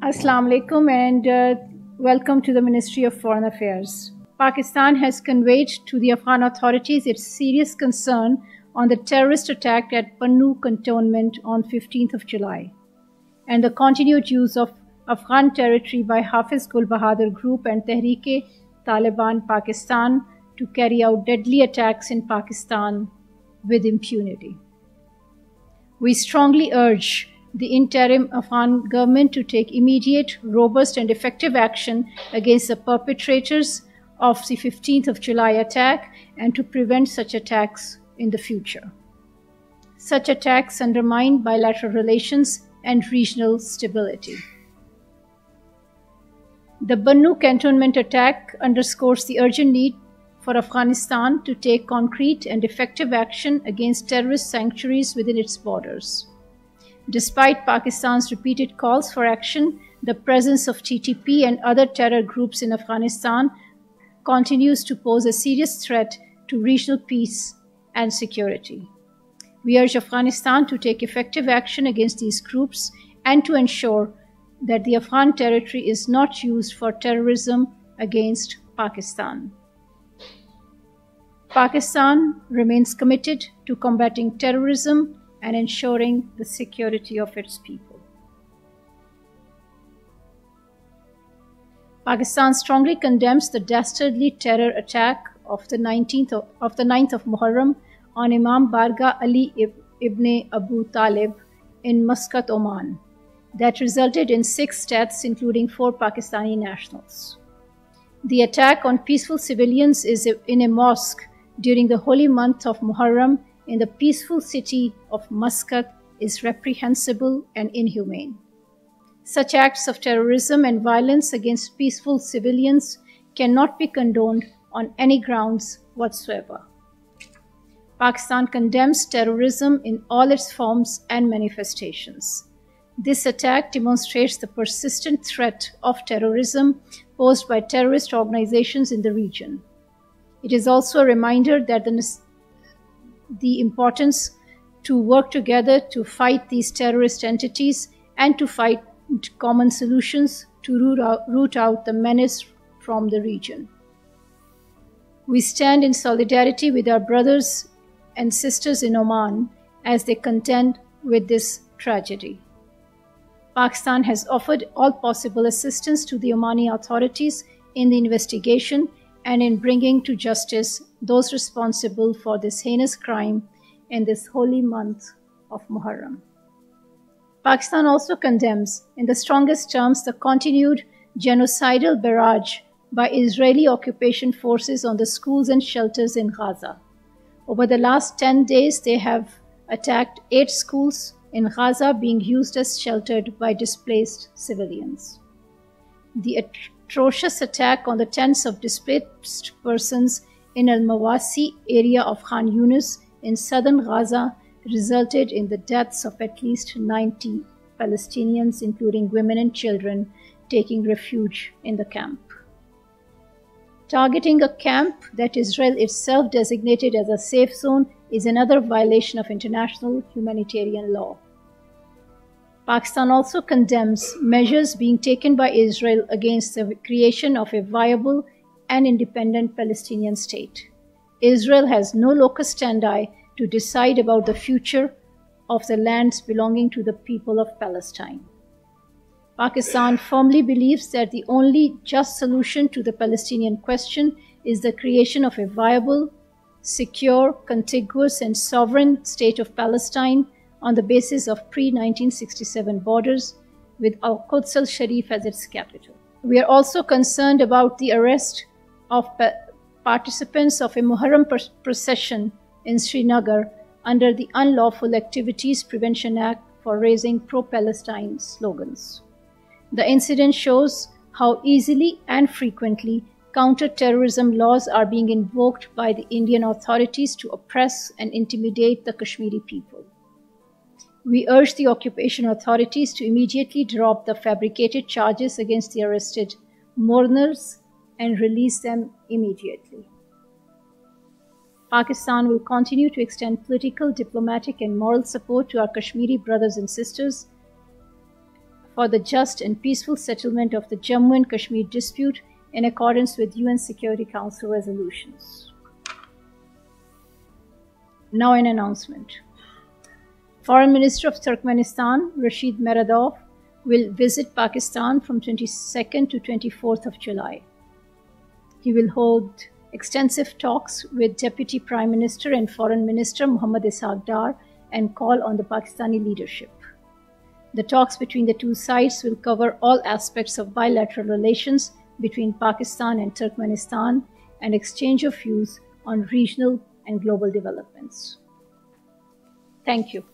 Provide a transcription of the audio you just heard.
Assalamu alaikum and welcome to the Ministry of Foreign Affairs. Pakistan has conveyed to the Afghan authorities its serious concern on the terrorist attack at Pannu Cantonment on 15th of July and the continued use of Afghan territory by Hafiz Gul Bahadur Group and Tehreek-e-Taliban Pakistan to carry out deadly attacks in Pakistan with impunity. We strongly urge the interim Afghan government to take immediate, robust and effective action against the perpetrators of the 15th of July attack and to prevent such attacks in the future. Such attacks undermine bilateral relations and regional stability. The Pannu Cantonment attack underscores the urgent need for Afghanistan to take concrete and effective action against terrorist sanctuaries within its borders. Despite Pakistan's repeated calls for action, the presence of TTP and other terror groups in Afghanistan continues to pose a serious threat to regional peace and security. We urge Afghanistan to take effective action against these groups and to ensure that the Afghan territory is not used for terrorism against Pakistan. Pakistan remains committed to combating terrorism and ensuring the security of its people. Pakistan strongly condemns the dastardly terror attack of the 9th of Muharram on Imam Barga Ali ibn Abu Talib in Muscat, Oman, that resulted in 6 deaths, including 4 Pakistani nationals. The attack on peaceful civilians in a mosque during the holy month of Muharram in the peaceful city of Muscat is reprehensible and inhumane. Such acts of terrorism and violence against peaceful civilians cannot be condoned on any grounds whatsoever. Pakistan condemns terrorism in all its forms and manifestations. This attack demonstrates the persistent threat of terrorism posed by terrorist organizations in the region. It is also a reminder that the importance to work together to fight these terrorist entities and to find common solutions to root out the menace from the region. We stand in solidarity with our brothers and sisters in Oman as they contend with this tragedy. Pakistan has offered all possible assistance to the Omani authorities in the investigation and in bringing to justice those responsible for this heinous crime in this holy month of Muharram. Pakistan also condemns in the strongest terms the continued genocidal barrage by Israeli occupation forces on the schools and shelters in Gaza. Over the last 10 days, they have attacked 8 schools in Gaza being used as sheltered by displaced civilians. The atrocious attack on the tents of displaced persons in Al-Mawasi area of Khan Yunis in southern Gaza resulted in the deaths of at least 90 Palestinians, including women and children, taking refuge in the camp. Targeting a camp that Israel itself designated as a safe zone is another violation of international humanitarian law. Pakistan also condemns measures being taken by Israel against the creation of a viable and independent Palestinian state. Israel has no locus standi to decide about the future of the lands belonging to the people of Palestine. Pakistan firmly believes that the only just solution to the Palestinian question is the creation of a viable, secure, contiguous and sovereign state of Palestine on the basis of pre-1967 borders with Al-Quds al-Sharif as its capital. We are also concerned about the arrest of participants of a Muharram procession in Srinagar under the Unlawful Activities Prevention Act for raising pro-Palestine slogans. The incident shows how easily and frequently counter-terrorism laws are being invoked by the Indian authorities to oppress and intimidate the Kashmiri people. We urge the occupation authorities to immediately drop the fabricated charges against the arrested mourners and release them immediately. Pakistan will continue to extend political, diplomatic and moral support to our Kashmiri brothers and sisters for the just and peaceful settlement of the Jammu and Kashmir dispute in accordance with UN Security Council resolutions. Now an announcement. Foreign Minister of Turkmenistan, Rashid Meredov, will visit Pakistan from 22nd to 24th of July. He will hold extensive talks with Deputy Prime Minister and Foreign Minister Muhammad Ishaq Dar and call on the Pakistani leadership. The talks between the two sides will cover all aspects of bilateral relations between Pakistan and Turkmenistan and exchange of views on regional and global developments. Thank you.